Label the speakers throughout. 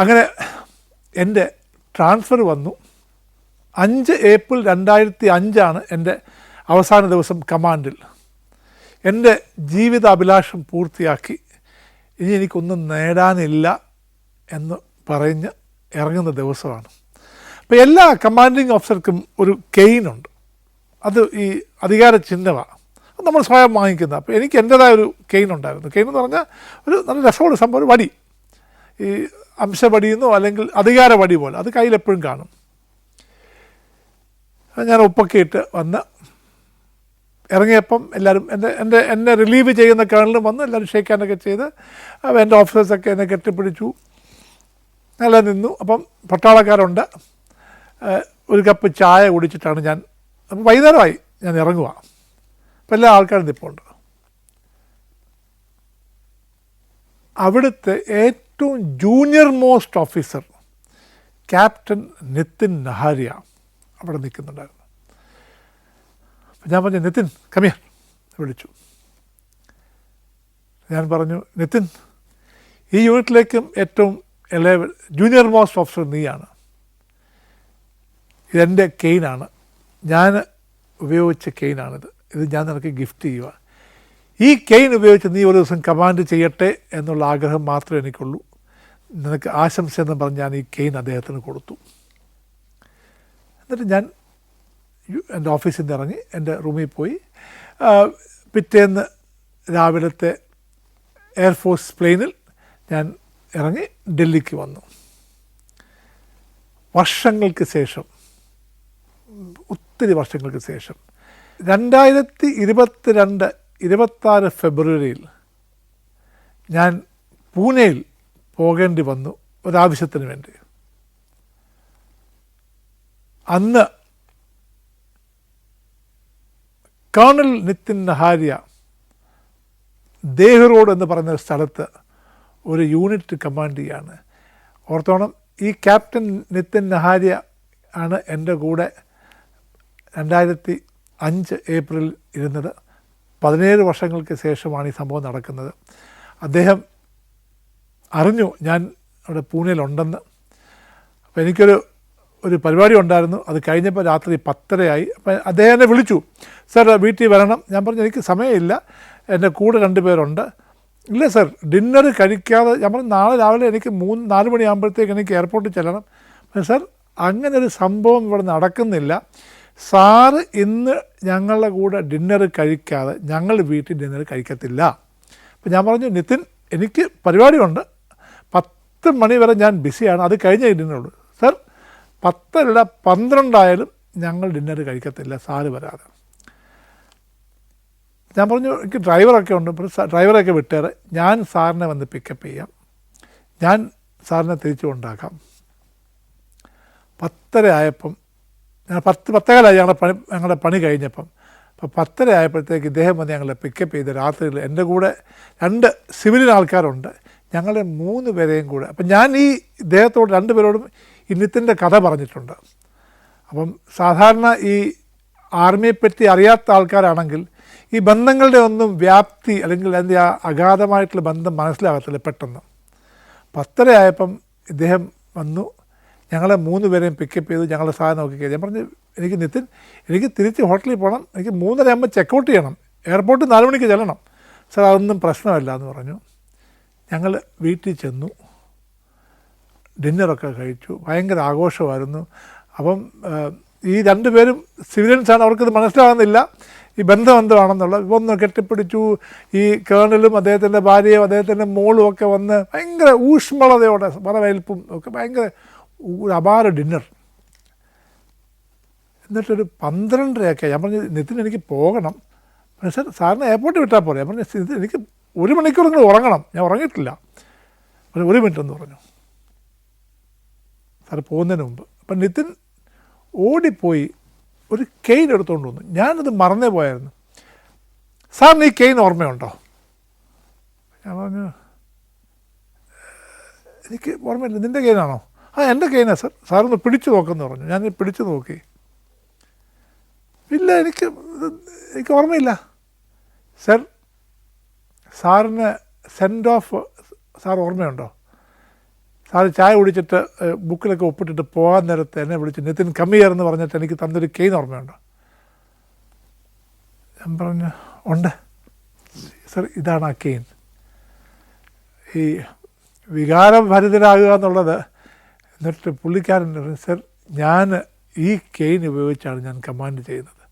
Speaker 1: അങ്ങനെ എൻ്റെ ട്രാൻസ്ഫർ വന്നു. 5 ഏപ്രിൽ 2005 എൻ്റെ അവസാന ദിവസം കമാൻഡിൽ. എൻ്റെ ജീവിത അഭിലാഷം പൂർത്തിയാക്കി, ഇനി എനിക്കൊന്നും നേടാനില്ല എന്ന് പറഞ്ഞ് ഇറങ്ങുന്ന ദിവസമാണ്. അപ്പോൾ എല്ലാ കമാൻഡിങ് ഓഫീസർക്കും ഒരു കെയിനുണ്ട്. അത് ഈ അധികാര ചിഹ്നമാണ്, അത് നമ്മൾ സ്വയം വാങ്ങിക്കുന്ന. അപ്പോൾ എനിക്ക് എൻ്റേതായ ഒരു കെയിൻ ഉണ്ടായിരുന്നു. കെയിൻ എന്ന് പറഞ്ഞാൽ ഒരു നല്ല രസമുള്ള സംഭവം, ഒരു വടി, ഈ അംശവടിയെന്നോ അല്ലെങ്കിൽ അധികാര വടി പോലെ, അത് കയ്യിലെപ്പോഴും കാണും. ഞാൻ ഉപ്പൊക്കെ ഇട്ട് വന്ന് ഇറങ്ങിയപ്പം എല്ലാവരും എന്നെ റിലീവ് ചെയ്യുന്ന കേണലും വന്ന് എല്ലാവരും ഷേക്ക് ഹാൻഡൊക്കെ ചെയ്ത്, അപ്പോൾ എൻ്റെ ഓഫീസേഴ്സൊക്കെ എന്നെ കെട്ടിപ്പിടിച്ചു, നല്ല നിന്നു. അപ്പം പട്ടാളക്കാരുണ്ട്. ഒരു കപ്പ് ചായ കുടിച്ചിട്ടാണ് ഞാൻ, അപ്പം വൈകുന്നേരമായി ഞാൻ ഇറങ്ങുക. അപ്പം എല്ലാ ആൾക്കാരും നിൽപ്പുണ്ട്. അവിടുത്തെ ഏറ്റവും junior most officer captain Nitin Nahariya അവിടെ നിൽക്കുന്നുണ്ടായിരുന്നു. അപ്പം ഞാൻ പറഞ്ഞു, നിതിൻ കമിയർ വിളിച്ചു. ഞാൻ പറഞ്ഞു, നിതിൻ, ഈ യൂണിറ്റിലേക്കും ഏറ്റവും ജൂനിയർ മോസ്റ്റ് ഓഫീസർ നീയാണ്. ഇതെൻ്റെ കെയിനാണ്, ഞാൻ ഉപയോഗിച്ച കെയിനാണിത്. ഇത് ഞാൻ നിനക്ക് ഗിഫ്റ്റ് ചെയ്യുക. ഈ കെയിൻ ഉപയോഗിച്ച് നീ ഒരു ദിവസം കമാൻഡ് ചെയ്യട്ടെ എന്നുള്ള ആഗ്രഹം മാത്രമേ എനിക്കുള്ളൂ. നിനക്ക് ആശംസയെന്ന് പറഞ്ഞ് ഞാൻ ഈ കെയിൻ അദ്ദേഹത്തിന് കൊടുത്തു. എന്നിട്ട് ഞാൻ എൻ്റെ ഓഫീസിൽ നിന്ന് ഇറങ്ങി എൻ്റെ റൂമിൽ പോയി. പിറ്റേന്ന് രാവിലത്തെ എയർഫോഴ്സ് പ്ലെയിനിൽ ഞാൻ ഇറങ്ങി ഡൽഹിക്ക് വന്നു. വർഷങ്ങൾക്ക് ശേഷം, ഒത്തിരി വർഷങ്ങൾക്ക് ശേഷം, 2022 26 ഫെബ്രുവരിയിൽ ഞാൻ പൂനെയിൽ പോകേണ്ടി വന്നു ഒരാവശ്യത്തിന് വേണ്ടി. അന്ന് കേണൽ നിതിൻ നഹാരിയ ദേഹ് റോഡ് എന്ന് പറയുന്ന സ്ഥലത്ത് ഒരു യൂണിറ്റ് കമാൻഡ് ചെയ്യാണ്. ഓർത്തോണം, ഈ ക്യാപ്റ്റൻ നിതിൻ നഹാരിയ ആണ് എൻ്റെ കൂടെ 2005 ഏപ്രിലിൽ ഇരുന്നത്. 17 വർഷങ്ങൾക്ക് ശേഷമാണ് ഈ സംഭവം നടക്കുന്നത്. അദ്ദേഹം അറിഞ്ഞു ഞാൻ അവിടെ പൂനെയിലുണ്ടെന്ന്. അപ്പോൾ എനിക്കൊരു പരിപാടി ഉണ്ടായിരുന്നു. അത് കഴിഞ്ഞപ്പോൾ രാത്രി 10:30 അപ്പം അദ്ദേഹം എന്നെ വിളിച്ചു, സാർ വീട്ടിൽ വരണം. ഞാൻ പറഞ്ഞു, എനിക്ക് സമയമില്ല, എൻ്റെ കൂടെ 2 പേരുണ്ട്. ഇല്ല സാർ, ഡിന്നർ കഴിക്കാതെ. ഞാൻ പറഞ്ഞു, നാളെ രാവിലെ എനിക്ക് 3-4 മണിയാകുമ്പോഴത്തേക്ക് എനിക്ക് എയർപോർട്ടിൽ ചെല്ലണം. സാർ, അങ്ങനെ ഒരു സംഭവം ഇവിടെ നടക്കുന്നില്ല. സാറ് ഇന്ന് ഞങ്ങളുടെ കൂടെ ഡിന്നർ കഴിക്കാതെ ഞങ്ങൾ വീട്ടിൽ ഡിന്നർ കഴിക്കത്തില്ല. അപ്പം ഞാൻ പറഞ്ഞു, നിതിൻ, എനിക്ക് പരിപാടിയുണ്ട്, 10 മണി വരെ ഞാൻ ബിസിയാണ്, അത് കഴിഞ്ഞേ ഡിന്നറുള്ളൂ. സാർ, 10 അല്ല 12 ആയാലും ഞങ്ങൾ ഡിന്നർ കഴിക്കത്തില്ല സാറ് വരാതെ. ഞാൻ പറഞ്ഞു, എനിക്ക് ഡ്രൈവറൊക്കെ ഉണ്ട്, ഡ്രൈവറൊക്കെ വിട്ടേറെ, ഞാൻ സാറിനെ വന്ന് പിക്കപ്പ് ചെയ്യാം, ഞാൻ സാറിനെ തിരിച്ചു കൊണ്ടാക്കാം. 10:30 ആയപ്പം, ഞാൻ 10-10:15 ഞങ്ങളുടെ പണി കഴിഞ്ഞപ്പം, അപ്പോൾ 10:30 ആയപ്പോഴത്തേക്ക് ഇദ്ദേഹം വന്ന് ഞങ്ങളെ പിക്കപ്പ് ചെയ്ത് രാത്രിയിൽ എൻ്റെ കൂടെ 2 സിവിലിയൻ ആൾക്കാരുണ്ട്, ഞങ്ങളെ 3 പേരെയും കൂടെ. അപ്പം ഞാൻ ഈ ഇദ്ദേഹത്തോട് 2 പേരോടും ഈ നിതിൻ്റെ കഥ പറഞ്ഞിട്ടുണ്ട്. അപ്പം സാധാരണ ഈ ആർമിയെപ്പറ്റി അറിയാത്ത ആൾക്കാരാണെങ്കിൽ ഈ ബന്ധങ്ങളുടെ ഒന്നും വ്യാപ്തി അല്ലെങ്കിൽ അതിൻ്റെ ആ അഗാധമായിട്ടുള്ള ബന്ധം മനസ്സിലാകത്തില്ല പെട്ടെന്ന്. 10:30 ആയപ്പം ഇദ്ദേഹം വന്നു, ഞങ്ങളെ 3 പേരെയും പിക്കപ്പ് ചെയ്തു, ഞങ്ങളുടെ സാധനം നോക്കി. ഞാൻ പറഞ്ഞു, എനിക്ക് നിതിൻ, എനിക്ക് തിരിച്ച് ഹോട്ടലിൽ പോകണം, എനിക്ക് 3:30 ആകുമ്പോൾ ചെക്കൗട്ട് ചെയ്യണം, എയർപോർട്ടിൽ 4 മണിക്ക് ചെല്ലണം. സാർ, അതൊന്നും പ്രശ്നമല്ല എന്ന് പറഞ്ഞു. ഞങ്ങൾ വീട്ടിൽ ചെന്നു, ഡിന്നറൊക്കെ കഴിച്ചു, ഭയങ്കര ആഘോഷമായിരുന്നു. അപ്പം ഈ 2 പേരും സിവിലിയൻസാണ്, അവർക്കിത് മനസ്സിലാകുന്നില്ല ഈ ബന്ധം എന്താണെന്നുള്ളത്. ഒന്ന് കെട്ടിപ്പിടിച്ചു. ഈ കേണലും അദ്ദേഹത്തിൻ്റെ ഭാര്യയും അദ്ദേഹത്തിൻ്റെ മോളും ഒക്കെ വന്ന് ഭയങ്കര ഊഷ്മളതയോടെ വരവേൽപ്പും ഒക്കെ, ഭയങ്കര ഒരു അപാര ഡിന്നർ. എന്നിട്ടൊരു 12:30 ഞാൻ പറഞ്ഞു, നിതിൻ, എനിക്ക് പോകണം. സാർ, സാറിന് എയർപോർട്ടിൽ വിട്ടാൽ പോലെ. ഞാൻ പറഞ്ഞു, എനിക്ക് 1 മണിക്കൂർ നിങ്ങൾ ഉറങ്ങണം, ഞാൻ ഉറങ്ങിയിട്ടില്ല. 1 മിനിറ്റ് എന്ന് പറഞ്ഞു സാർ പോകുന്നതിന് മുമ്പ്. അപ്പം നിതിൻ ഓടിപ്പോയി ഒരു കെയിൻ എടുത്തുകൊണ്ട് വന്നു. ഞാനത് മറന്നേ പോയായിരുന്നു. സാറിന് ഈ കെയിൻ ഓർമ്മയുണ്ടോ? ഞാൻ പറഞ്ഞു, എനിക്ക് ഓർമ്മയില്ല. നിൻ്റെ കെയിനാണോ? ആ, എൻ്റെ കെയിനാ സാർ, സാറൊന്ന് പിടിച്ചു നോക്കുമെന്ന് പറഞ്ഞു. ഞാൻ പിടിച്ചു നോക്കി, ഇല്ല, എനിക്ക് ഓർമ്മയില്ല. സാർ, സാറിന് സെൻഡ് ഓഫ് സാർ ഓർമ്മയുണ്ടോ? സാറ് ചായ കുടിച്ചിട്ട് ബുക്കിലൊക്കെ ഒപ്പിട്ടിട്ട് പോകാൻ നേരത്ത് എന്നെ വിളിച്ച് നിതിൻ കമ്മിയർ എന്ന് പറഞ്ഞിട്ട് എനിക്ക് തന്നൊരു കെയിൻ ഓർമ്മയുണ്ടോ? ഞാൻ പറഞ്ഞു ഉണ്ട് സർ, ഇതാണ് ആ കെയിൻ. ഈ വികാരഭരിതരാകുക എന്നുള്ളത്. എന്നിട്ട് പുള്ളിക്കാരൻ പറഞ്ഞു, സർ ഞാൻ ഈ കെയിൻ ഉപയോഗിച്ചാണ് ഞാൻ കമാൻഡ് ചെയ്യുന്നത്.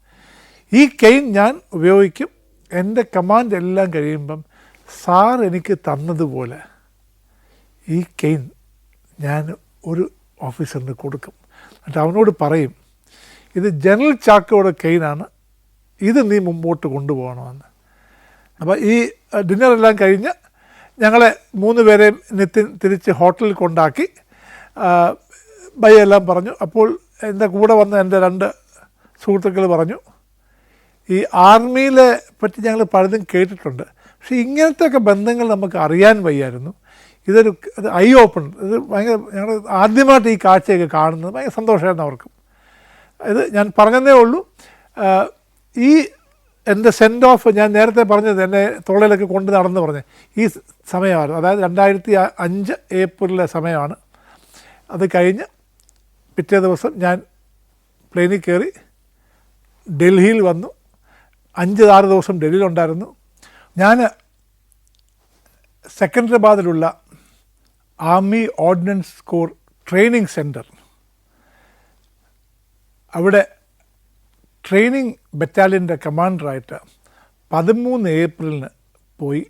Speaker 1: ഈ കെയിൻ ഞാൻ ഉപയോഗിക്കും. എൻ്റെ കമാൻഡ് എല്ലാം കഴിയുമ്പം സാർ എനിക്ക് തന്നതുപോലെ ഈ കെയിൻ ഞാൻ ഒരു ഓഫീസറിന് കൊടുക്കും. എന്നിട്ട് അവനോട് പറയും, ഇത് ജനറൽ ചാക്കോയുടെ കെയിനാണ്, ഇത് നീ മുമ്പോട്ട് കൊണ്ടുപോകണമെന്ന്. അപ്പോൾ ഈ ഡിന്നറെല്ലാം കഴിഞ്ഞ് ഞങ്ങളെ 3 പേരെയും നിതിൻ തിരിച്ച് ഹോട്ടലിൽ കൊണ്ടാക്കി. ബൈ എല്ലാം പറഞ്ഞു. അപ്പോൾ എൻ്റെ കൂടെ വന്ന എൻ്റെ 2 സുഹൃത്തുക്കൾ പറഞ്ഞു, ഈ ആർമിയിലെ പറ്റി ഞങ്ങൾ പലതും കേട്ടിട്ടുണ്ട്, പക്ഷേ ഇങ്ങനത്തെയൊക്കെ ബന്ധങ്ങൾ നമുക്ക് അറിയാൻ വയ്യായിരുന്നു. ഇത് ഐ ഓപ്പൺ. ഇത് ഭയങ്കര, ഞങ്ങൾ ആദ്യമായിട്ട് ഈ കാഴ്ചയൊക്കെ കാണുന്നത് ഭയങ്കര സന്തോഷമായിരുന്നു അവർക്കും. ഇത് ഞാൻ പറഞ്ഞതേ ഉള്ളൂ. ഈ എൻ്റെ സെൻഡ് ഓഫ് ഞാൻ നേരത്തെ പറഞ്ഞത് എന്നെ തോളയിലൊക്കെ കൊണ്ട് നടന്ന് പറഞ്ഞത് ഈ സമയമായിരുന്നു. അതായത് 2005 ഏപ്രിലിലെ സമയമാണ്. അത് കഴിഞ്ഞ് പിറ്റേ ദിവസം ഞാൻ പ്ലെയിനിൽ കയറി ഡൽഹിയിൽ വന്നു. 5-6 ദിവസം ഡൽഹിയിലുണ്ടായിരുന്നു. ഞാൻ സെക്കൻഡറാബാദിലുള്ള army ordnance corps training centre, അവിടെ ട്രെയിനിങ് ബറ്റാലിയൻ്റെ കമാൻഡറായിട്ട് 13 ഏപ്രിലിന് പോയി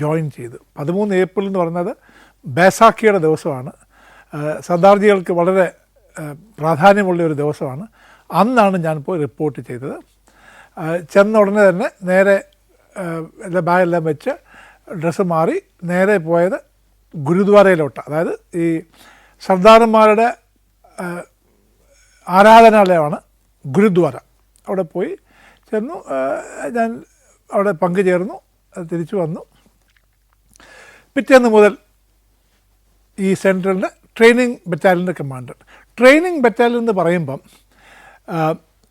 Speaker 1: ജോയിൻ ചെയ്തു. 13 ഏപ്രിൽ എന്ന് പറയുന്നത് ബൈസാഖിയുടെ ദിവസമാണ്. സർദാർജികൾക്ക് വളരെ പ്രാധാന്യമുള്ള ഒരു ദിവസമാണ്. അന്നാണ് ഞാൻ പോയി റിപ്പോർട്ട് ചെയ്തത്. ചെന്ന ഉടനെ തന്നെ നേരെ എല്ലാ ബാഗെല്ലാം വെച്ച് ഡ്രസ്സ് മാറി നേരെ പോയത് ഗുരുദ്വാരയിലോട്ട്. അതായത് ഈ സർദാർമാരുടെ ആരാധനാലയമാണ് ഗുരുദ്വാര. അവിടെ പോയി ചെന്നു. ഞാൻ അവിടെ പങ്കുചേർന്നു. തിരിച്ചു വന്നു. പിറ്റേന്ന് മുതൽ ഈ സെൻട്രലിൻ്റെ ട്രെയിനിങ് ബറ്റാലിയൻ്റെ കമാൻഡർ. ട്രെയിനിങ് ബറ്റാലിയൻ എന്ന് പറയുമ്പം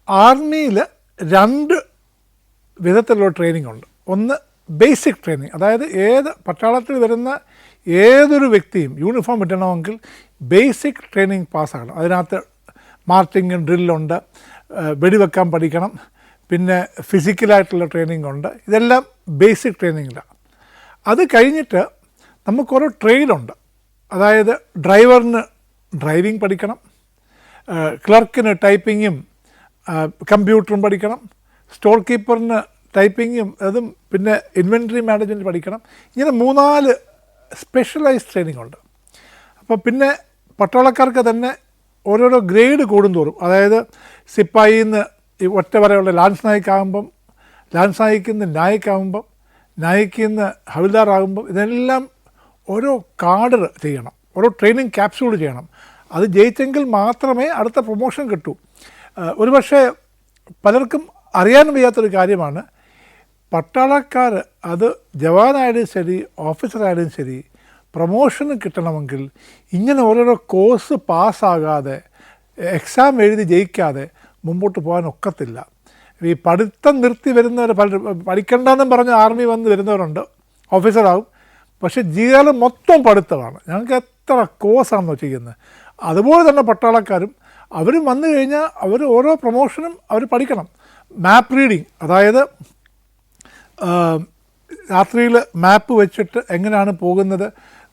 Speaker 1: ആർമിയിൽ 2 വിധത്തിലുള്ള ട്രെയിനിങ് ഉണ്ട്. ഒന്ന് ബേസിക് ട്രെയിനിങ്, അതായത് പട്ടാളത്തിൽ വരുന്ന ഏതൊരു വ്യക്തിയും യൂണിഫോം ഇടണമെങ്കിൽ ബേസിക് ട്രെയിനിങ് പാസ്സാകണം. അതിനകത്ത് മാർച്ചിങ് ഡ്രില്ലുണ്ട്, വെടിവെക്കാൻ പഠിക്കണം, പിന്നെ ഫിസിക്കലായിട്ടുള്ള ട്രെയിനിങ് ഉണ്ട്. ഇതെല്ലാം ബേസിക് ട്രെയിനിങ്ങിലാണ്. അത് കഴിഞ്ഞിട്ട് നമുക്കോരോ ട്രെയിനുണ്ട്. അതായത് ഡ്രൈവറിന് ഡ്രൈവിംഗ് പഠിക്കണം, ക്ലർക്കിന് ടൈപ്പിങ്ങും കമ്പ്യൂട്ടറും പഠിക്കണം, സ്റ്റോർ കീപ്പറിന് ടൈപ്പിങ്ങും അതും പിന്നെ ഇൻവെൻട്രി മാനേജ്മെൻറ്റ് പഠിക്കണം. ഇങ്ങനെ 3-4 സ്പെഷ്യലൈസ്ഡ് ട്രെയിനിങ് ഉണ്ട്. അപ്പോൾ പിന്നെ പട്ടാളക്കാർക്ക് തന്നെ ഓരോരോ ഗ്രേഡ് കൂടുന്തോറും, അതായത് സിപ്പായിന്ന് ഈ ഒറ്റ വരെയുള്ള ലാൻസ് നായിക്കാകുമ്പം, ലാൻസ് നായിക്കിന്ന് നായിക്കാകുമ്പം, നായിക്കിന്ന് ഹവിൽദാറാകുമ്പം, ഇതെല്ലാം ഓരോ കാർഡ് ചെയ്യണം, ഓരോ ട്രെയിനിങ് ക്യാപ്സ്യൂൾ ചെയ്യണം. അത് ജയിച്ചെങ്കിൽ മാത്രമേ അടുത്ത പ്രൊമോഷൻ കിട്ടൂ. ഒരുപക്ഷെ പലർക്കും അറിയാൻ വയ്യാത്തൊരു കാര്യമാണ്, പട്ടാളക്കാർ അത് ജവാനായാലും ശരി ഓഫീസറായാലും ശരി പ്രൊമോഷന് കിട്ടണമെങ്കിൽ ഇങ്ങനെ ഓരോരോ കോഴ്സ് പാസ്സാകാതെ എക്സാം എഴുതി ജയിക്കാതെ മുമ്പോട്ട് പോകാൻ ഒക്കത്തില്ല. ഈ പഠിത്തം നിർത്തി വരുന്നവർ പഠിക്കണ്ടെന്നും പറഞ്ഞ് ആർമി വന്ന് വരുന്നവരുണ്ട്, ഓഫീസറാകും. പക്ഷേ ജീവിതം മൊത്തം പഠിത്തമാണ്. ഞങ്ങൾക്ക് എത്ര കോഴ്സാണെന്നോ ചെയ്യുന്നത്. അതുപോലെ തന്നെ പട്ടാളക്കാരും അവർ വന്നു കഴിഞ്ഞാൽ അവർ ഓരോ പ്രൊമോഷനും അവർ പഠിക്കണം. മാപ്പ് റീഡിങ്, അതായത് രാത്രിയിൽ മാപ്പ് വെച്ചിട്ട് എങ്ങനെയാണ് പോകുന്നത്,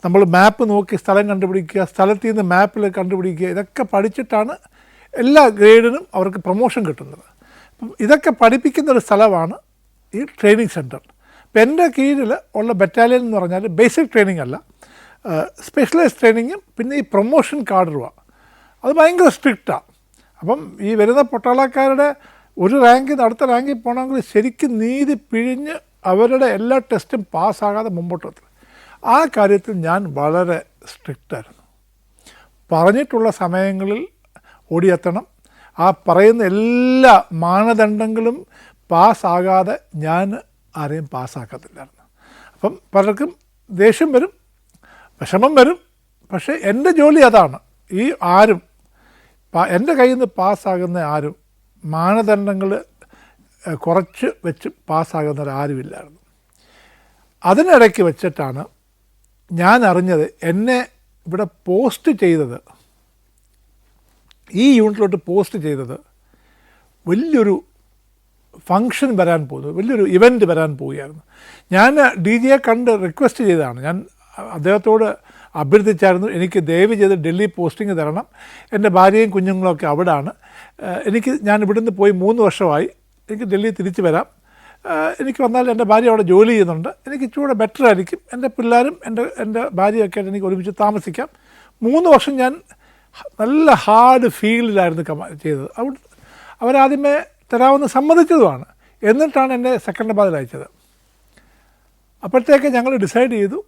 Speaker 1: നമ്മൾ മാപ്പ് നോക്കി സ്ഥലം കണ്ടുപിടിക്കുക, സ്ഥലത്തിൽ നിന്ന് മാപ്പിൽ കണ്ടുപിടിക്കുക, ഇതൊക്കെ പഠിച്ചിട്ടാണ് എല്ലാ ഗ്രേഡിനും അവർക്ക് പ്രൊമോഷൻ കിട്ടുന്നത്. അപ്പം ഇതൊക്കെ പഠിപ്പിക്കുന്നൊരു സ്ഥലമാണ് ഈ ട്രെയിനിങ് സെൻറ്റർ. ഇപ്പം എൻ്റെ കീഴിൽ ഉള്ള ബറ്റാലിയൻ എന്ന് പറഞ്ഞാൽ ബേസിക് ട്രെയിനിങ് അല്ല, സ്പെഷ്യലൈസ്ഡ് ട്രെയിനിങ്ങും പിന്നെ ഈ പ്രൊമോഷൻ കാർഡറുമാണ്. അത് ഭയങ്കര സ്ട്രിക്റ്റാണ്. അപ്പം ഈ വരുന്ന പട്ടാളക്കാരുടെ ഒരു റാങ്കിൽ നിന്ന് അടുത്ത റാങ്കിൽ പോകണമെങ്കിൽ ശരിക്കും നീതി പിഴിഞ്ഞ് അവരുടെ എല്ലാ ടെസ്റ്റും പാസ്സാകാതെ മുമ്പോട്ട് എത്തും. ആ കാര്യത്തിൽ ഞാൻ വളരെ സ്ട്രിക്റ്റായിരുന്നു. പറഞ്ഞിട്ടുള്ള സമയങ്ങളിൽ ഓടിയെത്തണം. ആ പറയുന്ന എല്ലാ മാനദണ്ഡങ്ങളും പാസ്സാകാതെ ഞാൻ ആരെയും പാസ്സാക്കത്തില്ലായിരുന്നു. അപ്പം പലർക്കും ദേഷ്യം വരും, വിഷമം വരും. പക്ഷേ എൻ്റെ ജോലി അതാണ്. ഈ ആരും എൻ്റെ കയ്യിൽ നിന്ന് പാസ്സാകുന്ന ആരും മാനദണ്ഡങ്ങൾ കുറച്ച് വെച്ച് പാസ്സാകുന്നവരാരുമില്ലായിരുന്നു. അതിനിടയ്ക്ക് വെച്ചിട്ടാണ് ഞാൻ അറിഞ്ഞത് എന്നെ ഇവിടെ പോസ്റ്റ് ചെയ്തത്, ഈ യൂണിറ്റിലോട്ട് പോസ്റ്റ് ചെയ്തത് വലിയൊരു ഫങ്ഷൻ വരാൻ പോകുന്നത്, വലിയൊരു ഇവൻറ്റ് വരാൻ പോവുകയായിരുന്നു. ഞാൻ ഡി ജിയെ കണ്ട് റിക്വസ്റ്റ് ചെയ്തതാണ്. ഞാൻ അദ്ദേഹത്തോട് അഭ്യർത്ഥിച്ചായിരുന്നു, എനിക്ക് ദയവ് ചെയ്ത് ഡൽഹി പോസ്റ്റിംഗ് തരണം, എൻ്റെ ഭാര്യയും കുഞ്ഞുങ്ങളൊക്കെ അവിടെയാണ്, ഞാൻ ഇവിടുന്ന് പോയി 3 വർഷമായി, എനിക്ക് ഡൽഹി തിരിച്ചു വരാം, എനിക്ക് വന്നാൽ എൻ്റെ ഭാര്യ അവിടെ ജോലി ചെയ്യുന്നുണ്ട്, എനിക്ക് ഇച്ചിരി ബെറ്റർ ആയിരിക്കും, എൻ്റെ പിള്ളേരും എൻ്റെ ഭാര്യയൊക്കെ ആയിട്ട് എനിക്ക് ഒരുമിച്ച് താമസിക്കാം. 3 വർഷം ഞാൻ നല്ല ഹാർഡ് ഫീൽഡിലായിരുന്നു ചെയ്തത്. അവരാദ്യമേ തരാമെന്ന് സമ്മതിച്ചതുമാണ്. എന്നിട്ടാണ് എന്നെ സെക്കൻഡറാബാദിൽ അയച്ചത്. അപ്പോഴത്തേക്ക് ഞങ്ങൾ ഡിസൈഡ് ചെയ്തു,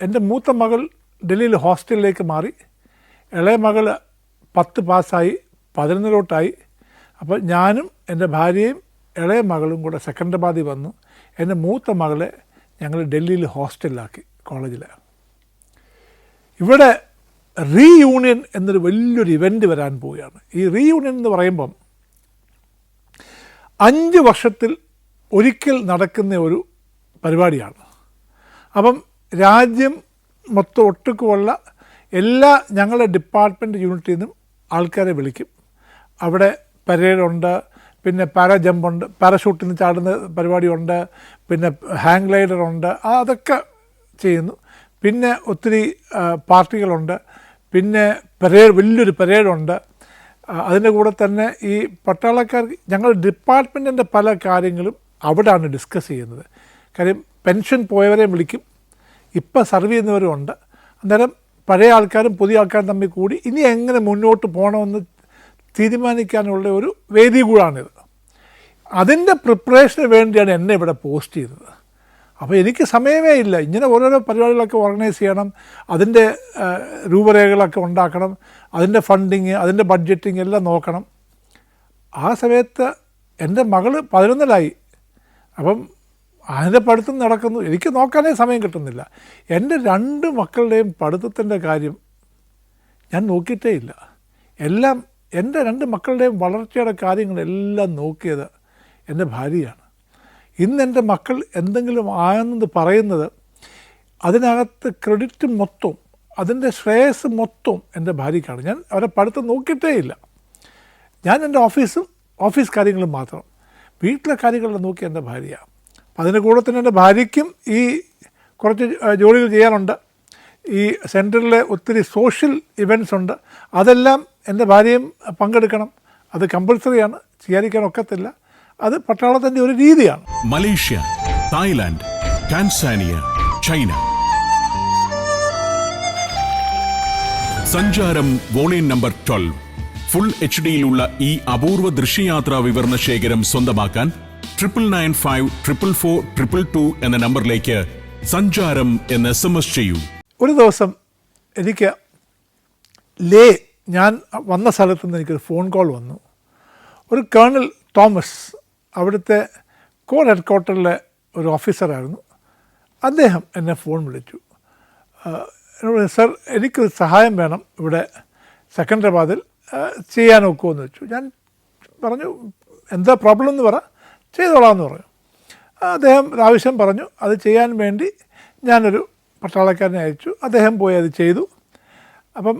Speaker 1: എൻ്റെ മൂത്ത മകൾ ഡൽഹിയിൽ ഹോസ്റ്റലിലേക്ക് മാറി, ഇളയ മകൾ 10 പാസ്സായി, 11 അപ്പോൾ ഞാനും എൻ്റെ ഭാര്യയും ഇളയ മകളും കൂടെ സെക്കൻഡറാബാദിൽ വന്നു. എൻ്റെ മൂത്ത മകളെ ഞങ്ങൾ ഡൽഹിയിൽ ഹോസ്റ്റലിലാക്കി, കോളേജിൽ. ഇവിടെ റീയൂണിയൻ എന്നൊരു വലിയൊരു ഇവൻ്റ് വരാൻ പോവുകയാണ്. ഈ റീയൂണിയൻ എന്ന് പറയുമ്പം 5 വർഷത്തിൽ ഒരിക്കൽ നടക്കുന്ന ഒരു പരിപാടിയാണ്. അപ്പം രാജ്യം മൊത്തം ഒട്ടുക്കുമുള്ള എല്ലാ ഞങ്ങളുടെ ഡിപ്പാർട്ട്മെൻറ്റ് യൂണിറ്റിൽ നിന്നും ആൾക്കാരെ വിളിക്കും. അവിടെ പരേഡുണ്ട്, പിന്നെ പാരാജമ്പുണ്ട്, പാരഷൂട്ടിൽ നിന്ന് ചാടുന്ന പരിപാടിയുണ്ട്, പിന്നെ ഹാങ് ഗ്ലൈഡറുണ്ട്, അതൊക്കെ ചെയ്യുന്നു. പിന്നെ ഒത്തിരി പാർട്ടികളുണ്ട്, പിന്നെ വലിയൊരു പരേഡുണ്ട്. അതിൻ്റെ കൂടെ തന്നെ ഈ പട്ടാളക്കാർക്ക് ഞങ്ങളുടെ ഡിപ്പാർട്ട്മെൻറ്റിൻ്റെ പല കാര്യങ്ങളും അവിടെയാണ് ഡിസ്കസ് ചെയ്യുന്നത്. കാര്യം പെൻഷൻ പോയവരെയും വിളിക്കും, ഇപ്പം സർവ് ചെയ്യുന്നവരുമുണ്ട്. അന്നേരം പഴയ ആൾക്കാരും പുതിയ ആൾക്കാരും തമ്മിൽ കൂടി ഇനി എങ്ങനെ മുന്നോട്ട് പോകണമെന്ന് തീരുമാനിക്കാനുള്ള ഒരു വേദി കൂടാണിത്. അതിൻ്റെ പ്രിപ്പറേഷന് വേണ്ടിയാണ് എന്നെ ഇവിടെ പോസ്റ്റ് ചെയ്തത്. അപ്പോൾ എനിക്ക് സമയമേ ഇല്ല. ഇങ്ങനെ ഓരോരോ പരിപാടികളൊക്കെ ഓർഗനൈസ് ചെയ്യണം, അതിൻ്റെ രൂപരേഖകളൊക്കെ ഉണ്ടാക്കണം, അതിൻ്റെ ഫണ്ടിങ്, അതിൻ്റെ ബഡ്ജറ്റിങ് എല്ലാം നോക്കണം. ആ സമയത്ത് എൻ്റെ മകൾ 11 അപ്പം അതിൻ്റെ പഠിത്തം നടക്കുന്നു, എനിക്ക് നോക്കാനേ സമയം കിട്ടുന്നില്ല. എൻ്റെ 2 മക്കളുടെയും പഠിത്തത്തിൻ്റെ കാര്യം ഞാൻ നോക്കിയിട്ടേ ഇല്ല. എല്ലാം എൻ്റെ 2 മക്കളുടെയും വളർച്ചയുടെ കാര്യങ്ങളെല്ലാം നോക്കിയത് എൻ്റെ ഭാര്യയാണ്. ഇന്ന് എൻ്റെ മക്കൾ എന്തെങ്കിലും ആയെന്ന് പറയുന്നത് അതിനകത്ത് ക്രെഡിറ്റ് മൊത്തം, അതിൻ്റെ ശ്രേയസ് മൊത്തം എൻ്റെ ഭാര്യയ്ക്കാണ്. ഞാൻ അവരെ പഠിത്തം നോക്കിയിട്ടേ ഇല്ല. ഞാൻ എൻ്റെ ഓഫീസ് കാര്യങ്ങളും മാത്രം, വീട്ടിലെ കാര്യങ്ങളെല്ലാം നോക്കി എൻ്റെ ഭാര്യയാണ്. അതിൻ്റെ കൂടെ തന്നെ എൻ്റെ ഭാര്യയ്ക്കും ഈ കുറച്ച് ജോലികൾ ചെയ്യാനുണ്ട്. ഈ സെൻറ്ററിലെ ഒത്തിരി സോഷ്യൽ ഇവൻറ്റ്സ് ഉണ്ട്, അതെല്ലാം എൻ്റെ ഭാര്യയും പങ്കെടുക്കണം. അത് കമ്പൾസറിയാണ്, ചെയ്യാതിരിക്കാൻ ഒക്കത്തില്ല. അത് പട്ടാളത്തിൻ്റെ ഒരു രീതിയാണ്.
Speaker 2: Malaysia, Thailand, Tanzania, China. സഞ്ചാരം വോളിയം നമ്പർ 12 ഫുൾ HD-യിലുള്ള ഈ അപൂർവ ദൃശ്യയാത്രാ വിവരണ ശേഖരം സ്വന്തമാക്കാൻ 99554422 എന്ന നമ്പറിലേക്ക് സഞ്ചാരം എന്ന് SMS ചെയ്യൂ.
Speaker 1: ഒരു ദിവസം എനിക്ക് ഞാൻ വന്ന സ്ഥലത്ത് നിന്ന് എനിക്കൊരു ഫോൺ കോൾ വന്നു. ഒരു കേണൽ തോമസ്, അവിടുത്തെ കോർ ഹെഡ്ക്വാർട്ടറിലെ ഒരു ഓഫീസറായിരുന്നു. അദ്ദേഹം എന്നെ ഫോൺ വിളിച്ചു. എന്നോട്, സർ, എനിക്കൊരു സഹായം വേണം, ഇവിടെ സെക്കൻഡറാബാദിൽ ചെയ്യാൻ ഒക്കുമെന്ന് വെച്ചു. ഞാൻ പറഞ്ഞു, എന്താ പ്രോബ്ലം എന്ന് പറ, ചെയ്തോളാമെന്ന് പറഞ്ഞു. അദ്ദേഹം ആവശ്യം പറഞ്ഞു. അത് ചെയ്യാൻ വേണ്ടി ഞാനൊരു പട്ടാളക്കാരനെ അയച്ചു. അദ്ദേഹം പോയി അത് ചെയ്തു. അപ്പം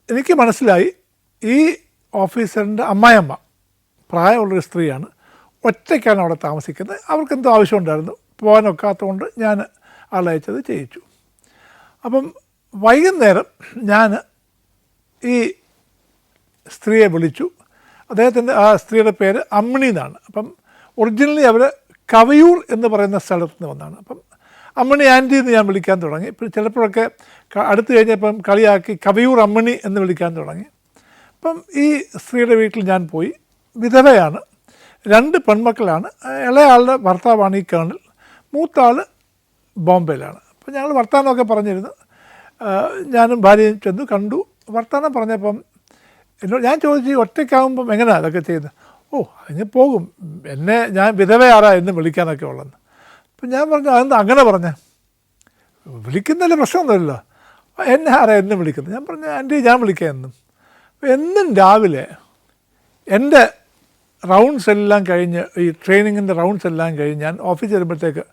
Speaker 1: എനിക്ക് മനസ്സിലായി, ഈ ഓഫീസറിൻ്റെ അമ്മായിയമ്മ പ്രായമുള്ളൊരു സ്ത്രീയാണ്, ഒറ്റയ്ക്കാണ് അവിടെ താമസിക്കുന്നത്. അവർക്കെന്തോ ആവശ്യമുണ്ടായിരുന്നു, പോകാനൊക്കാത്തതുകൊണ്ട് ഞാൻ ആളയച്ചത് ചെയ്യിച്ചു. അപ്പം വൈകുന്നേരം ഞാൻ ഈ സ്ത്രീയെ വിളിച്ചു. ആ സ്ത്രീയുടെ പേര് അമ്മിണി എന്നാണ്. അപ്പം ഒറിജിനലി അവർ കവയൂർ എന്ന് പറയുന്ന സ്ഥലത്ത് നിന്ന് വന്നതാണ്. അപ്പം അമ്മിണി ആൻറ്റി എന്ന് ഞാൻ വിളിക്കാൻ തുടങ്ങി. ഇപ്പം ചിലപ്പോഴൊക്കെ അടുത്ത് കഴിഞ്ഞപ്പം കളിയാക്കി കവയൂർ അമ്മിണി എന്ന് വിളിക്കാൻ തുടങ്ങി. അപ്പം ഈ സ്ത്രീയുടെ വീട്ടിൽ ഞാൻ പോയി. വിധവയാണ്, 2 പെൺമക്കളാണ്. ഇളയാളുടെ ഭർത്താവാണ് ഈ കേണൽ, മൂത്ത ആൾ ബോംബെയിലാണ്. അപ്പോൾ ഞങ്ങൾ വർത്തമാനമൊക്കെ പറഞ്ഞിരുന്നു. ഞാനും ഭാര്യയും ചെന്നു കണ്ടു. വർത്തമാനം പറഞ്ഞപ്പം ഞാൻ ചോദിച്ചു, ഒറ്റയ്ക്കാകുമ്പം എങ്ങനെയാണ് അതൊക്കെ ചെയ്യുന്നത്? അതിന് പോകും, ഞാൻ വിധവയാറാ എന്ന് വിളിക്കാനൊക്കെ ഉള്ളതെന്ന്. അപ്പം ഞാൻ പറഞ്ഞു, അതെന്താ അങ്ങനെ പറഞ്ഞേ? വിളിക്കുന്നതിൽ പ്രശ്നമൊന്നുമില്ലല്ലോ, എന്നെ ആരാ എന്ന് വിളിക്കുന്നത്? ഞാൻ പറഞ്ഞു, ആൻറ്റി ഞാൻ വിളിക്കാം എന്നും രാവിലെ എൻ്റെ റൗണ്ട്സ് എല്ലാം കഴിഞ്ഞ്, ഈ ട്രെയിനിങ്ങിൻ്റെ റൗണ്ട്സ് എല്ലാം കഴിഞ്ഞ് ഞാൻ ഓഫീസിൽ വരുമ്പോഴത്തേക്ക്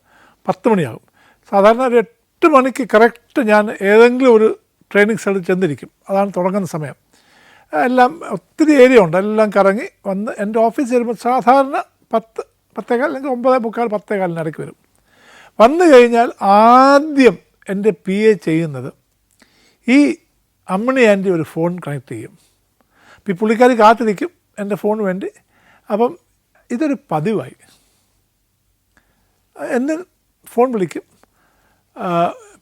Speaker 1: 10 മണിയാകും. സാധാരണ ഒരു 8 മണിക്ക് കറക്റ്റ് ഞാൻ ഏതെങ്കിലും ഒരു ട്രെയിനിങ് സ്ഥലത്ത് ചെന്നിരിക്കും. അതാണ് തുടങ്ങുന്ന സമയം. എല്ലാം ഒത്തിരി ഏരിയ ഉണ്ട്. എല്ലാം കറങ്ങി വന്ന് എൻ്റെ ഓഫീസ് വരുമ്പോൾ സാധാരണ 10:15 അല്ലെങ്കിൽ 9:45 10:15 വരും. വന്നു കഴിഞ്ഞാൽ ആദ്യം എൻ്റെ PA ചെയ്യുന്നത് ഈ അമ്മിണി ആൻറ്റി ഒരു ഫോൺ കണക്ട് ചെയ്യും. അപ്പോൾ ഈ പുള്ളിക്കാരി കാത്തിരിക്കും എൻ്റെ ഫോണിന് വേണ്ടി. അപ്പം ഇതൊരു പതിവായി. എന്ന് ഫോൺ വിളിക്കും.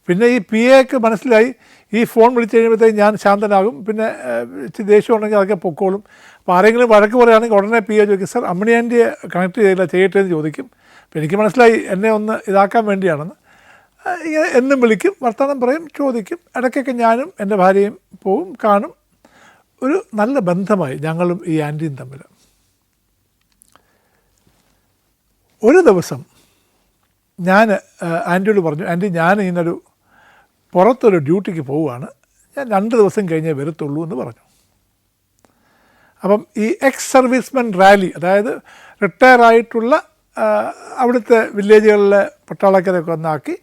Speaker 1: പിന്നെ ഈ PAക്ക് മനസ്സിലായി ഈ ഫോൺ വിളിച്ച് കഴിയുമ്പോഴത്തേക്ക് ഞാൻ ശാന്തനാകും. പിന്നെ ഇച്ചിരി ദേഷ്യം ഉണ്ടെങ്കിൽ അതൊക്കെ പൊക്കോളും. അപ്പോൾ ആരെങ്കിലും വഴക്ക് പറയുകയാണെങ്കിൽ ഉടനെ PA ചോദിക്കും, സാർ അമ്മിണി ആൻറ്റിയെ കണക്ട് ചെയ്തില്ല, ചെയ്യട്ടെ എന്ന് ചോദിക്കും. അപ്പോൾ എനിക്ക് മനസ്സിലായി എന്നെ ഒന്ന് ഇതാക്കാൻ വേണ്ടിയാണെന്ന്. ഇങ്ങനെ എന്നും വിളിക്കും, വർത്തമാനം പറയും, ചോദിക്കും. ഇടയ്ക്കൊക്കെ ഞാനും എൻ്റെ ഭാര്യയും പോവും, കാണും. ഒരു നല്ല ബന്ധമായി ഞങ്ങളും ഈ ആൻറ്റിയും തമ്മിൽ. ഒരു ദിവസം ഞാൻ ആൻറ്റിയോട് പറഞ്ഞു, ആൻറ്റി ഞാൻ ഇങ്ങനൊരു പുറത്തൊരു ഡ്യൂട്ടിക്ക് പോവുകയാണ്, ഞാൻ 2 ദിവസം കഴിഞ്ഞേ വരത്തുള്ളൂ എന്ന് പറഞ്ഞു. അപ്പം ഈ എക്സ് സർവീസ്മെൻ റാലി, അതായത് റിട്ടയർ ആയിട്ടുള്ള അവിടുത്തെ വില്ലേജുകളിലെ പട്ടാളക്കാരൊക്കെ ഒന്നാക്കി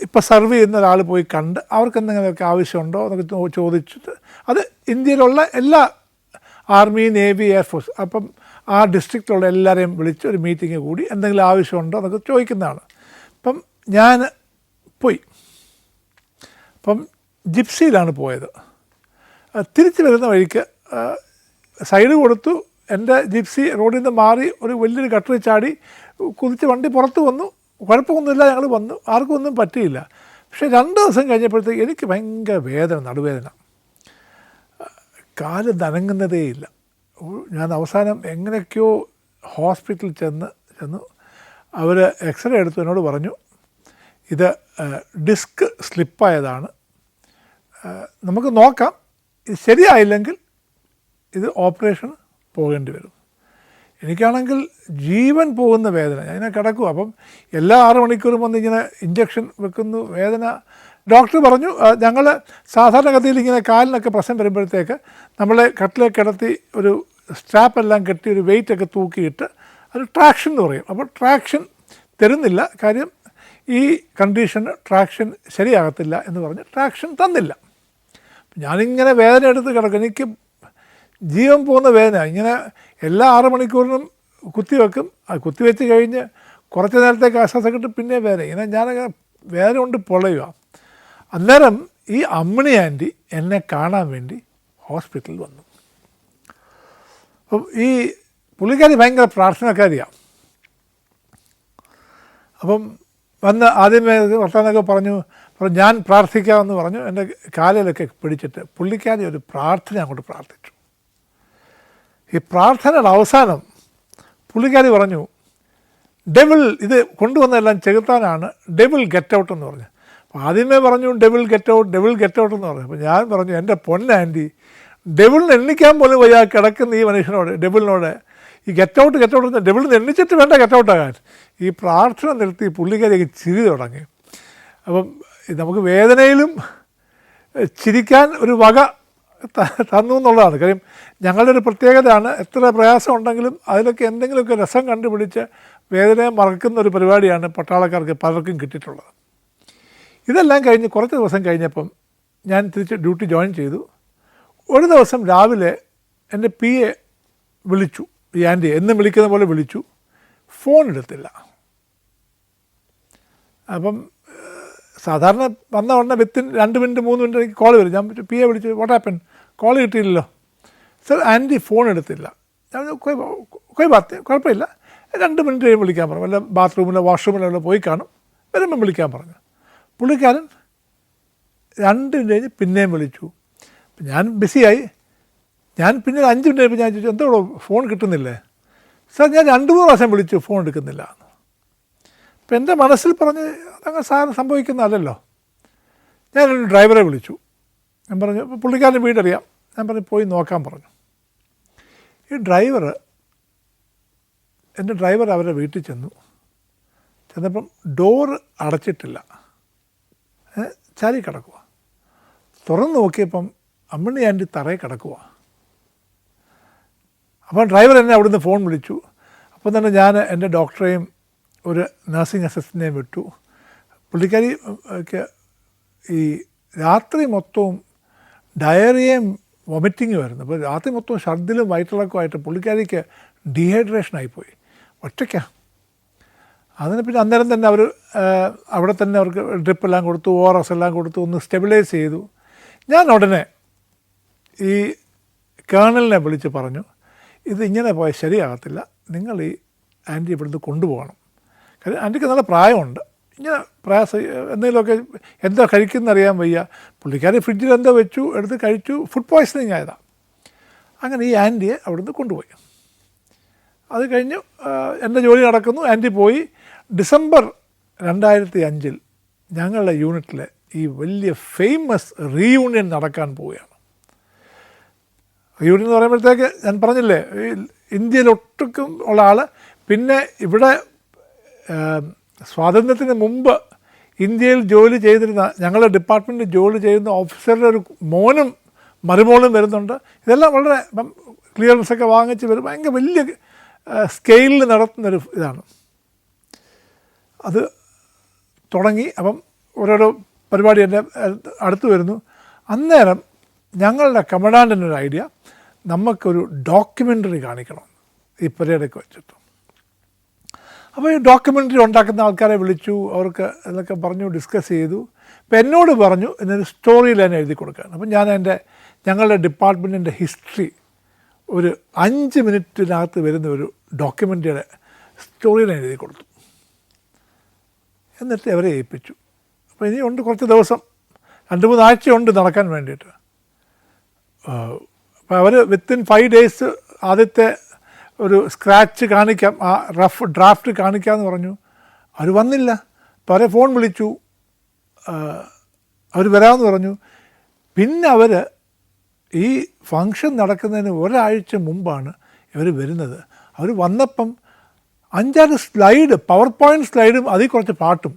Speaker 1: ഇപ്പം സർവ് ചെയ്യുന്ന ഒരാൾ പോയി കണ്ട് അവർക്ക് എന്തെങ്കിലുമൊക്കെ ആവശ്യമുണ്ടോ എന്നൊക്കെ ചോദിച്ചിട്ട്, അത് ഇന്ത്യയിലുള്ള എല്ലാ ആർമി, നേവി, എയർഫോഴ്സ്, അപ്പം ആ ഡിസ്ട്രിക്റ്റിലുള്ള എല്ലാവരെയും വിളിച്ച് ഒരു മീറ്റിംഗ് കൂടി എന്തെങ്കിലും ആവശ്യമുണ്ടോ എന്നൊക്കെ ചോദിക്കുന്നതാണ്. അപ്പം ഞാൻ പോയി. അപ്പം ജിപ്സിയിലാണ് പോയത്. തിരിച്ച് വരുന്ന വഴിക്ക് സൈഡ് കൊടുത്തു. എൻ്റെ ജിപ്സി റോഡിൽ നിന്ന് മാറി ഒരു വലിയൊരു ഗട്ടറിൽ ചാടി കുതിച്ച് വണ്ടി പുറത്ത് വന്നു. കുഴപ്പമൊന്നുമില്ല, ഞങ്ങൾ വന്നു, ആർക്കും ഒന്നും പറ്റിയില്ല. പക്ഷേ 2 ദിവസം കഴിഞ്ഞപ്പോഴത്തേക്ക് എനിക്ക് ഭയങ്കര വേദന, നടുവേദന, കാല് നനങ്ങുന്നതേയില്ല. ഞാൻ അവസാനം എങ്ങനെയൊക്കെയോ ഹോസ്പിറ്റലിൽ ചെന്നു അവർ എക്സ്റേ എടുത്തു. എന്നോട് പറഞ്ഞു, ഇത് ഡിസ്ക് സ്ലിപ്പായതാണ്, നമുക്ക് നോക്കാം, ഇത് ശരിയായില്ലെങ്കിൽ ഇത് ഓപ്പറേഷൻ പോകേണ്ടി വരും. എനിക്കാണെങ്കിൽ ജീവൻ പോകുന്ന വേദന, ഞാനിങ്ങനെ കിടക്കും. അപ്പം എല്ലാ 6 മണിക്കൂറും വന്ന് ഇങ്ങനെ ഇഞ്ചക്ഷൻ വെക്കുന്നു, വേദന. ഡോക്ടർ പറഞ്ഞു, ഞങ്ങൾ സാധാരണഗതിയിൽ ഇങ്ങനെ കാലിനൊക്കെ പ്രശ്നം വരുമ്പോഴത്തേക്ക് നമ്മളെ കട്ടിലേക്ക് കിടത്തി ഒരു സ്ട്രാപ്പെല്ലാം കെട്ടി ഒരു വെയിറ്റൊക്കെ തൂക്കിയിട്ട് അത് ട്രാക്ഷൻ എന്ന് പറയും. അപ്പോൾ ട്രാക്ഷൻ തരുന്നില്ല, കാര്യം ഈ കണ്ടീഷന് ട്രാക്ഷൻ ശരിയാകത്തില്ല എന്ന് പറഞ്ഞ് ട്രാക്ഷൻ തന്നില്ല. ഞാനിങ്ങനെ വേദന എടുത്ത് കിടക്കും, എനിക്ക് ജീവൻ പോകുന്ന വേദന. ഇങ്ങനെ എല്ലാ 6 മണിക്കൂറിനും കുത്തിവെക്കും. അത് കുത്തിവെച്ച് കഴിഞ്ഞ് കുറച്ച് നേരത്തേക്ക് ആശ്വാസം കിട്ടും, പിന്നെ വേദന. ഇങ്ങനെ ഞാനങ്ങനെ വേദന കൊണ്ട് പൊളയുക. അന്നേരം ഈ അമ്മിണി ആൻറ്റി എന്നെ കാണാൻ വേണ്ടി ഹോസ്പിറ്റലിൽ വന്നു. അപ്പം ഈ പുള്ളിക്കാരി ഭയങ്കര പ്രാർത്ഥനക്കാരിയാണ്. അപ്പം വന്ന് ആദ്യമേ വർത്തമാനമൊക്കെ പറഞ്ഞു ഞാൻ പ്രാർത്ഥിക്കാമെന്ന് പറഞ്ഞു. എൻ്റെ കാലിലൊക്കെ പിടിച്ചിട്ട് പുള്ളിക്കാരി ഒരു പ്രാർത്ഥന അങ്ങോട്ട് പ്രാർത്ഥിച്ചു. ഈ പ്രാർത്ഥനയുടെ അവസാനം പുള്ളിക്കാരി പറഞ്ഞു, ഡെവിൾ ഇത് കൊണ്ടുവന്നതെല്ലാം ചെകുത്താനാണ്, ഡെവിൾ ഗെറ്റ് ഔട്ട് എന്ന് പറഞ്ഞു. അപ്പോൾ ആദ്യമേ പറഞ്ഞു ഡെവിൾ ഗെറ്റ് ഔട്ട് എന്ന് പറഞ്ഞു. അപ്പോൾ ഞാൻ പറഞ്ഞു, എൻ്റെ പൊന്നാൻറ്റി, ഡെവിളിന് എണ്ണിക്കാൻ പോലും വയ്യ കിടക്കുന്ന ഈ മനുഷ്യനോട്, ഡെവിളിനോട് ഈ ഗെറ്റ് ഔട്ട് ഡെവിളിന് എണ്ണിച്ചിട്ട് വേണ്ട ഗെറ്റ് ഔട്ടാകാൻ. ഈ പ്രാർത്ഥന നിർത്തി പുള്ളിക്കാരിയൊക്കെ ചിരി തുടങ്ങി. അപ്പം നമുക്ക് വേദനയിലും ചിരിക്കാൻ ഒരു വക തന്നു എന്നുള്ളതാണ്. കാര്യം ഞങ്ങളുടെ ഒരു പ്രത്യേകതയാണ്, എത്ര പ്രയാസം ഉണ്ടെങ്കിലും അതിലൊക്കെ എന്തെങ്കിലുമൊക്കെ രസം കണ്ടുപിടിച്ച് വേദനയെ മറക്കുന്ന ഒരു പരിപാടിയാണ് പട്ടാളക്കാർക്ക് പലർക്കും കിട്ടിയിട്ടുള്ളത്. ഇതെല്ലാം കഴിഞ്ഞ് കുറച്ച് ദിവസം കഴിഞ്ഞപ്പം ഞാൻ തിരിച്ച് ഡ്യൂട്ടി ജോയിൻ ചെയ്തു. ഒരു ദിവസം രാവിലെ എൻ്റെ PA വിളിച്ചു, ഈ ആൻറ്റി എന്നും വിളിക്കുന്ന പോലെ വിളിച്ചു, ഫോൺ എടുത്തില്ല. അപ്പം സാധാരണ വന്ന ഉടനെ വിത്തിൻ 2 മിനിറ്റ് 3 മിനിറ്റ് എനിക്ക് കോൾ വരും. ഞാൻ PA വിളിച്ചു, വാട്ട് ഹാപ്പൻ, കോൾ കിട്ടിയില്ലല്ലോ സർ. ആൻറ്റി ഫോൺ എടുത്തില്ല. ഞാൻ കുഴപ്പമില്ല, 2 മിനിറ്റ് കഴിയുമ്പോൾ വിളിക്കാൻ പറഞ്ഞു. വല്ല ബാത്റൂമിലോ വാഷ്റൂമിലോ പോയി കാണും, വരുമ്പം വിളിക്കാൻ പറഞ്ഞു. പുള്ളിക്കാരൻ 2 മിനിറ്റ് കഴിഞ്ഞ് പിന്നെയും വിളിച്ചു. ഞാൻ ബിസിയായി. ഞാൻ പിന്നെ 5 മിനിറ്റ് കഴിയുമ്പോൾ ഞാൻ ചോദിച്ചു, എന്തോ ഫോൺ കിട്ടുന്നില്ലേ സാർ? ഞാൻ 2-3 പ്രാവശ്യം വിളിച്ചു, ഫോൺ എടുക്കുന്നില്ല. അപ്പം എൻ്റെ മനസ്സിൽ പറഞ്ഞ് അതങ്ങനെ സാധനം സംഭവിക്കുന്നതല്ലല്ലോ. ഞാനൊരു ഡ്രൈവറെ വിളിച്ചു. ഞാൻ പറഞ്ഞു, പുള്ളിക്കാരൻ്റെ വീടറിയാം. ഞാൻ പറഞ്ഞു പോയി നോക്കാൻ പറഞ്ഞു. എൻ്റെ ഡ്രൈവർ അവരുടെ വീട്ടിൽ ചെന്നപ്പം ഡോറ് അടച്ചിട്ടില്ല, ചാരി കിടക്കുക. തുറന്ന് നോക്കിയപ്പം അമ്മിണി ആൻറ്റി തറയിൽ കിടക്കുക. അപ്പം ഡ്രൈവർ എന്നെ അവിടുന്ന് ഫോൺ വിളിച്ചു. അപ്പം തന്നെ ഞാൻ എൻ്റെ ഡോക്ടറെയും ഒരു നഴ്സിംഗ് അസിസ്റ്റൻറ്റിനെയും വിട്ടു. പുള്ളിക്കാരി ഈ രാത്രി മൊത്തവും ഡയറിയയും വൊമിറ്റിങ് വരുന്നു. അപ്പോൾ രാത്രി മൊത്തം ഛർദിലും വയറ്റിളക്കമായിട്ട് പുള്ളിക്കാരിക്ക് ഡീഹൈഡ്രേഷനായിപ്പോയി. ഒറ്റയ്ക്കാണ്. അതിന് പിന്നെ അന്നേരം തന്നെ അവർ അവിടെ തന്നെ അവർക്ക് ഡ്രിപ്പെല്ലാം കൊടുത്തു, ORS എല്ലാം കൊടുത്തു, ഒന്ന് സ്റ്റെബിലൈസ് ചെയ്തു. ഞാൻ ഉടനെ ഈ കേണലിനെ വിളിച്ച് പറഞ്ഞു, ഇതിങ്ങനെ പോയാൽ ശരിയാകത്തില്ല, നിങ്ങൾ ഈ ആൻറ്റി ഇവിടുന്ന് കൊണ്ടുപോകണം. കാര്യം ആൻറ്റിക്ക് നല്ല പ്രായമുണ്ട്, ഇങ്ങനെ പ്രയാസം എന്തെങ്കിലുമൊക്കെ എന്താ കഴിക്കുന്നറിയാൻ വയ്യ. പുള്ളിക്കാരി ഫ്രിഡ്ജിൽ എന്തോ വെച്ചു, എടുത്ത് കഴിച്ചു, ഫുഡ് പോയ്സണിങ് ആയതാണ്. അങ്ങനെ ഈ ആൻറ്റിയെ അവിടുന്ന് കൊണ്ടുപോയി. അത് കഴിഞ്ഞ് എൻ്റെ ജോലി നടക്കുന്നു, ആൻറ്റി പോയി. ഡിസംബർ 2005 ഞങ്ങളുടെ യൂണിറ്റിൽ ഈ വലിയ ഫേമസ് റീയൂണിയൻ നടക്കാൻ പോവുകയാണ്. റീയൂണിയൻ എന്ന് പറയുമ്പോഴത്തേക്ക് ഞാൻ പറഞ്ഞില്ലേ, ഈ ഇന്ത്യയിലൊട്ടുക്കും ഉള്ള ആൾ, പിന്നെ ഇവിടെ സ്വാതന്ത്ര്യത്തിന് മുമ്പ് ഇന്ത്യയിൽ ജോലി ചെയ്തിരുന്ന ഞങ്ങളുടെ ഡിപ്പാർട്ട്മെൻറ്റിൽ ജോലി ചെയ്യുന്ന ഓഫീസറുടെ ഒരു മോനും മരുമോളും വരുന്നുണ്ട്. ഇതെല്ലാം വളരെ ക്ലിയറൻസൊക്കെ വാങ്ങിച്ച് വരും, ഭയങ്കര വലിയ സ്കെയിലിൽ നടത്തുന്നൊരു ഇതാണ്. അത് തുടങ്ങി. അപ്പം ഓരോരോ പരിപാടി എൻ്റെ അടുത്ത് വരുന്നു. അന്നേരം ഞങ്ങളുടെ കമഡാൻറ്റിനൊരു ഐഡിയ, നമുക്കൊരു ഡോക്യുമെൻ്ററി കാണിക്കണം ഈ പരേഡൊക്കെ വെച്ചിട്ട്. അപ്പോൾ ഈ ഡോക്യുമെൻ്ററി ഉണ്ടാക്കുന്ന ആൾക്കാരെ വിളിച്ചു, അവർക്ക് ഇതൊക്കെ പറഞ്ഞു, ഡിസ്കസ് ചെയ്തു. അപ്പോൾ എന്നോട് പറഞ്ഞു എന്നൊരു സ്റ്റോറി ലൈൻ എഴുതി കൊടുക്കാൻ. അപ്പം ഞാൻ ഞങ്ങളുടെ ഡിപ്പാർട്ട്മെൻറ്റിൻ്റെ ഹിസ്റ്ററി ഒരു 5 മിനിറ്റിനകത്ത് വരുന്ന ഒരു ഡോക്യുമെൻ്ററിയുടെ സ്റ്റോറി ലൈൻ എഴുതി കൊടുത്തു. എന്നിട്ട് അവരെ ഏൽപ്പിച്ചു. അപ്പോൾ ഇനിയുണ്ട് കുറച്ച് ദിവസം, 2-3 ആഴ്ചയുണ്ട് നടക്കാൻ വേണ്ടിയിട്ട്. അപ്പോൾ അവർ വിത്തിൻ 5 days ആദ്യത്തെ ഒരു സ്ക്രാച്ച് കാണിക്കാം, ആ റഫ് ഡ്രാഫ്റ്റ് കാണിക്കാമെന്ന് പറഞ്ഞു. അവർ വന്നില്ല. അപ്പോൾ അവരെ ഫോൺ വിളിച്ചു, അവർ വരാമെന്ന് പറഞ്ഞു. പിന്നെ അവർ ഈ ഫങ്ഷൻ നടക്കുന്നതിന് ഒരാഴ്ച മുമ്പാണ് ഇവർ വരുന്നത്. അവർ വന്നപ്പം 5-6 സ്ലൈഡ്, പവർ പോയിൻ്റ് സ്ലൈഡും അതിൽ കുറച്ച് പാട്ടും.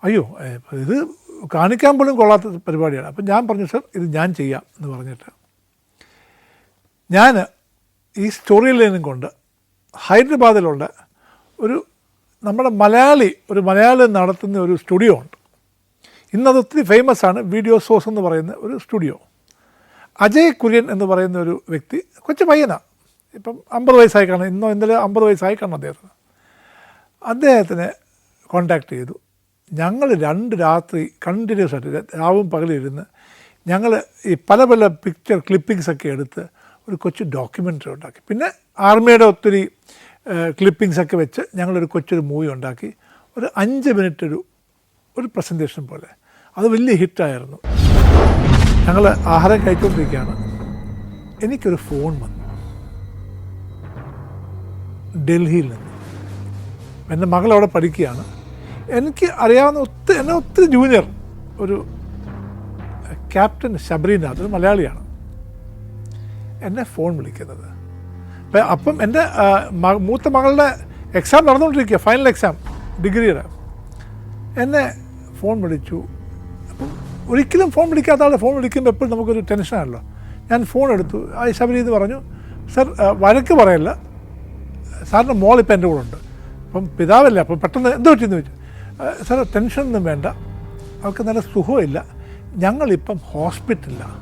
Speaker 1: അയ്യോ, ഇത് കാണിക്കാൻ പോലും കൊള്ളാത്ത പരിപാടിയാണ്. അപ്പം ഞാൻ പറഞ്ഞു, സർ ഇത് ഞാൻ ചെയ്യാം എന്ന് പറഞ്ഞിട്ട് ഞാൻ ഈ സ്റ്റോറി ലൈനും കൊണ്ട് ഹൈദരാബാദിലുള്ള നമ്മുടെ ഒരു മലയാളി നടത്തുന്ന ഒരു സ്റ്റുഡിയോ ഉണ്ട്. ഇന്നത് ഒത്തിരി ഫേമസ് ആണ്, വീഡിയോ സോഴ്സ് എന്ന് പറയുന്ന ഒരു സ്റ്റുഡിയോ. അജയ് കുര്യൻ എന്ന് പറയുന്ന ഒരു വ്യക്തി, കൊച്ചു പയ്യനാണ്, ഇപ്പം 50 വയസ്സായി കാണും, ഇന്നലെ 50 വയസ്സായി കാണും അദ്ദേഹത്തിനെ കോണ്ടാക്ട് ചെയ്തു. ഞങ്ങൾ 2 രാത്രി കണ്ടിന്യൂസ് ആയിട്ട് രാവും പകലിരുന്ന് ഞങ്ങൾ ഈ പല പല പിക്ചർ ക്ലിപ്പിങ്സൊക്കെ എടുത്ത് ഒരു കൊച്ചു ഡോക്യുമെൻ്ററി ഉണ്ടാക്കി. പിന്നെ ആർമിയുടെ ഒത്തിരി ക്ലിപ്പിങ്സൊക്കെ വെച്ച് ഞങ്ങളൊരു കൊച്ചൊരു മൂവി ഉണ്ടാക്കി. ഒരു 5 മിനിറ്റ് ഒരു പ്രസൻറ്റേഷൻ പോലെ. അത് വലിയ ഹിറ്റായിരുന്നു. ഞങ്ങൾ ആഹാരം കഴിച്ചുകൊണ്ടിരിക്കുകയാണ്, എനിക്കൊരു ഫോൺ വന്നു ഡൽഹിയിൽ നിന്ന്. എൻ്റെ മകളവിടെ പഠിക്കുകയാണ്. എനിക്ക് അറിയാവുന്ന എന്നെ ഒത്തിരി ജൂനിയർ ഒരു ക്യാപ്റ്റൻ ശബരീനാഥ്, ഒരു മലയാളിയാണ് എന്നെ ഫോൺ വിളിക്കുന്നത്. അപ്പം എൻ്റെ മൂത്ത മകളുടെ എക്സാം നടന്നുകൊണ്ടിരിക്കുക, ഫൈനൽ എക്സാം ഡിഗ്രിയുടെ. എന്നെ ഫോൺ വിളിച്ചു. അപ്പം ഒരിക്കലും ഫോൺ വിളിക്കാത്ത ആളെ ഫോൺ വിളിക്കുമ്പോൾ എപ്പോഴും നമുക്കൊരു ടെൻഷനാണല്ലോ. ഞാൻ ഫോൺ എടുത്തു. ശബരി എന്ന് പറഞ്ഞു, സർ വഴക്ക് പറയല്ല, സാറിൻ്റെ മോളിപ്പോൾ എൻ്റെ കൂടെ ഉണ്ട്. അപ്പം പിതാവല്ല, അപ്പം പെട്ടെന്ന് എന്ത് പറ്റിയെന്ന് ചോദിച്ചു. സാർ ടെൻഷനൊന്നും വേണ്ട, അവർക്ക് നല്ല സുഖമില്ല, ഞങ്ങളിപ്പം ഹോസ്പിറ്റലിലാണ്.